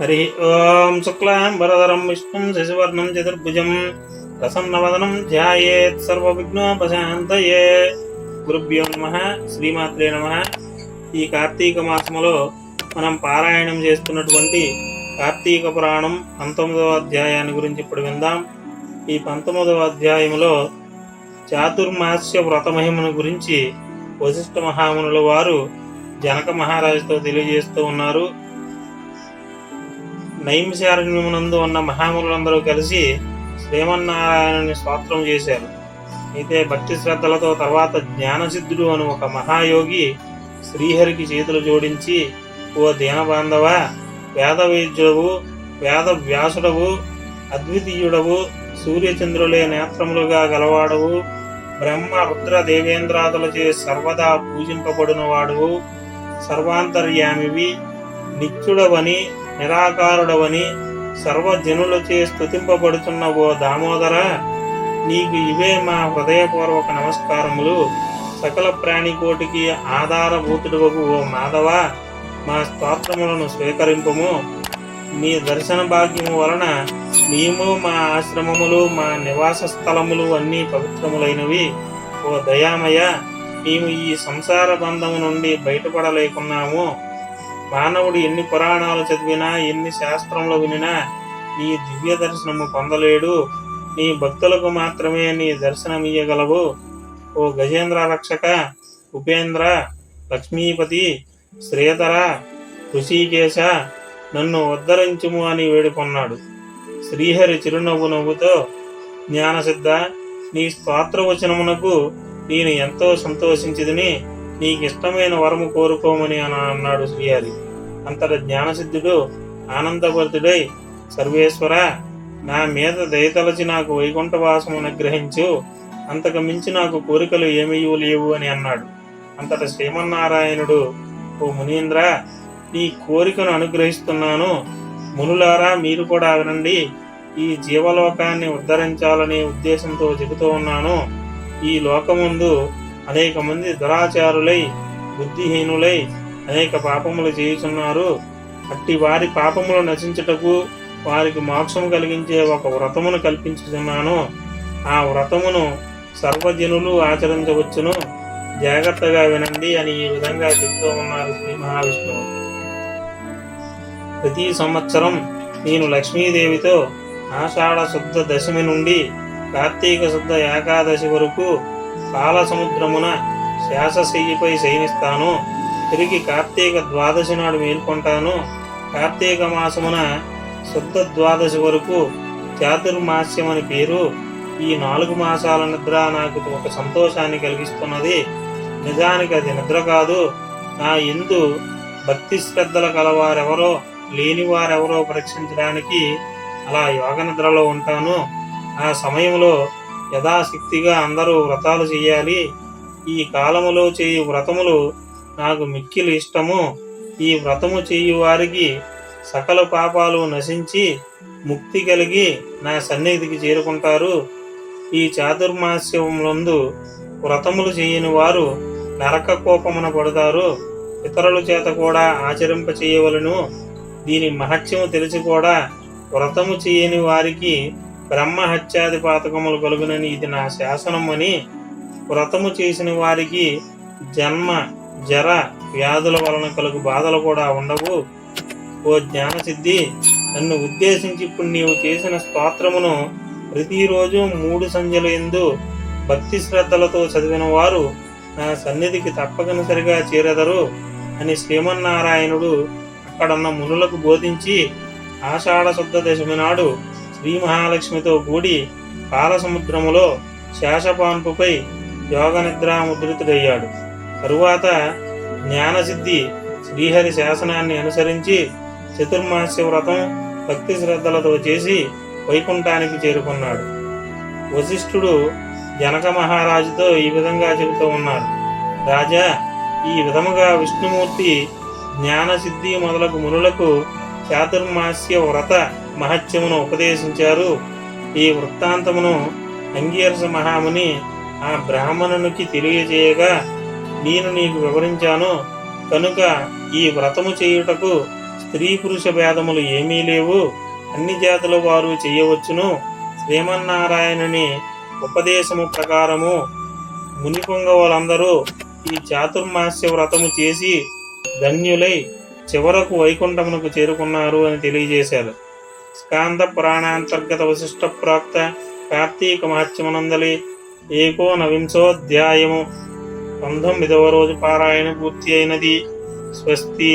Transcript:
హరి ఓం శుక్లాం వరదరం విష్ణుం శశివర్ణం చతుర్భుజం ప్రసన్నవదనం ధ్యాయేత్ సర్వవిఘ్నోపశాంతయే. గురుభ్యో నమః. శ్రీమాత్రే నమః. ఈ కార్తీక మాసములో మనం పారాయణం చేస్తున్నటువంటి కార్తీక పురాణం 19వ అధ్యాయాన్ని గురించి ఇప్పుడు విందాం. ఈ 19వ అధ్యాయంలో చాతుర్మాస్య వ్రతమహిమను గురించి వశిష్ఠ మహామునుల వారు జనక మహారాజుతో తెలియజేస్తూ ఉన్నారు. నైమిషారణ్యమునందు ఉన్న మహామునులందరూ కలిసి శ్రీమన్నారాయణుని స్తోత్రం చేశారు. అయితే భక్తి శ్రద్ధలతో తర్వాత జ్ఞానసిద్ధుడు అను ఒక మహాయోగి శ్రీహరికి చేతులు జోడించి, ఓ దీనబాంధవ, వేదవేద్యుడవు, వేద వ్యాసుడవు, అద్వితీయుడవు, సూర్యచంద్రులే నేత్రములుగా గలవాడవు, బ్రహ్మ రుద్ర దేవేంద్రాదులచే సర్వదా పూజింపబడిన వాడువు, సర్వాంతర్యామివి, నిత్యుడవని, నిరాకారుడవని సర్వజనులచే స్తుతింపబడుతున్న ఓ దామోదర, నీకు ఇవే మా హృదయపూర్వక నమస్కారములు. సకల ప్రాణికోటికి ఆధారభూతుడవగు ఓ మాధవ, మా స్తోత్రములను స్వీకరింపము. నీ దర్శన భాగ్యము వలన మేము, మా ఆశ్రమములు, మా నివాస స్థలములు అన్నీ పవిత్రములైనవి. ఓ దయామయ, మేము ఈ సంసార బంధము నుండి బయటపడలేకున్నాము. మానవుడు ఎన్ని పురాణాలు చదివినా, ఎన్ని శాస్త్రములు వినినా నీ దివ్య దర్శనము పొందలేడు. నీ భక్తులకు మాత్రమే నీ దర్శనమియ్యగలవు. ఓ గజేంద్ర రక్షక, ఉపేంద్ర, లక్ష్మీపతి, శ్రీధర, ఋషికేశ, నన్ను ఉద్ధరించుము అని వేడుకొన్నాడు. శ్రీహరి చిరునవ్వు నవ్వుతో, జ్ఞానసిద్ధ, నీ స్తోత్రవచనమునకు నేను ఎంతో సంతోషించిదని, నీకిష్టమైన వరము కోరుకోమని అన్నాడు శ్రీహరి. అంతట జ్ఞానసిద్ధుడు ఆనందభరితుడై, సర్వేశ్వర, నా మీద దయతలచి నాకు వైకుంఠవాసము అనుగ్రహించు. అంతకు మించి నాకు కోరికలు ఏమీ లేవు అని అన్నాడు. అంతట శ్రీమన్నారాయణుడు, ఓ మునీంద్ర, నీ కోరికను అనుగ్రహిస్తున్నాను. మునులారా, మీరు కూడా వినండి. ఈ జీవలోకాన్ని ఉద్ధరించాలనే ఉద్దేశంతో చెబుతూ ఉన్నాను. ఈ లోకముందు అనేక మంది దురాచారులై, బుద్ధిహీనులై అనేక పాపములు చేయుచున్నారు. అట్టి వారి పాపములు నశించుటకు వారికి మోక్షము కలిగించే ఒక వ్రతమును కల్పించుతున్నాను. ఆ వ్రతమును సర్వజనులు ఆచరించవచ్చును. జాగ్రత్తగా వినండి అని ఈ విధంగా చెబుతూ ఉన్నారు శ్రీ మహావిష్ణువు. ప్రతి సంవత్సరం నేను లక్ష్మీదేవితో ఆషాఢ శుద్ధ దశమి నుండి కార్తీక శుద్ధ ఏకాదశి వరకు పాల సముద్రమున శేషశయ్యపై శయనిస్తాను. తిరిగి కార్తీక ద్వాదశి నాడు మేల్కొంటాను. కార్తీక మాసమున శుద్ధ ద్వాదశి వరకు చాతుర్మాస్యం అని పేరు. ఈ 4 మాసాల నిద్ర నాకు ఒక సంతోషాన్ని కలిగిస్తున్నది. నిజానికి అది నిద్ర కాదు. నా యందు భక్తి శ్రద్ధల కలవారెవరో, లేని వారెవరో పరీక్షించడానికి అలా యోగ నిద్రలో ఉంటాను. ఆ సమయంలో యథాశక్తిగా అందరూ వ్రతాలు చేయాలి. ఈ కాలములో చేయు వ్రతములు నాకు మిక్కిలి ఇష్టము. ఈ వ్రతము చేయు వారికి సకల పాపాలు నశించి ముక్తి కలిగి నా సన్నిధికి చేరుకుంటారు. ఈ చాతుర్మాస్యములందు వ్రతములు చేయని వారు నరక కోపమున పడతారు. ఇతరుల చేత కూడా ఆచరింప చేయవలను. దీని మహత్యము తెలిసి కూడా వ్రతము చేయని వారికి బ్రహ్మహత్యాది పాతకములు కలుగునని ఇది నా శాసనం అని. వ్రతము చేసిన వారికి జన్మ, జర, వ్యాధుల వలన కలుగు బాధలు కూడా ఉండవు. ఓ జ్ఞానసిద్ధి, నన్ను ఉద్దేశించి ఇప్పుడు నీవు చేసిన స్తోత్రమును ప్రతిరోజు 3 సంధ్యల యందు భక్తి శ్రద్ధలతో చదివిన వారు నా సన్నిధికి తప్పనిసరిగా చేరెదరు అని శ్రీమన్నారాయణుడు అక్కడున్న మునులకు బోధించి, ఆషాఢ శుద్ధ దశమి నాడు శ్రీ మహాలక్ష్మితో కూడి పాలసముద్రములో శేషపాన్పుపై యోగ నిద్రా ముద్రితుడయ్యాడు. తరువాత జ్ఞానసిద్ధి శ్రీహరి శాసనాన్ని అనుసరించి చతుర్మాస్య వ్రతం భక్తి శ్రద్ధలతో చేసి వైకుంఠానికి చేరుకున్నాడు. వశిష్ఠుడు జనక మహారాజుతో ఈ విధంగా చెబుతూ ఉన్నారు. రాజా, ఈ విధముగా విష్ణుమూర్తి జ్ఞానసిద్ధి మొదలగు మునులకు చాతుర్మాస్య వ్రత మహత్యమును ఉపదేశించారు. ఈ వృత్తాంతమును అంగీరస మహాముని ఆ బ్రాహ్మణునికి తెలియజేయగా, నేను నీకు వివరించాను కనుక ఈ వ్రతము చేయుటకు స్త్రీ పురుష భేదములు ఏమీ లేవు, అన్ని జాతుల వారు చేయవచ్చును. శ్రీమన్నారాయణుని ఉపదేశము ప్రకారము మునిపుంగవులందరూ ఈ చాతుర్మాస్య వ్రతము చేసి ధన్యులై చివరకు వైకుంఠమునకు చేరుకున్నారు అని తెలియజేశారు. స్కాంద పురాణాంతర్గత వశిష్ట ప్రాప్త కార్తీక మహత్యమునందలి 19వ అధ్యాయము 19వ రోజు పారాయణ పూర్తి అయినది. స్వస్తి.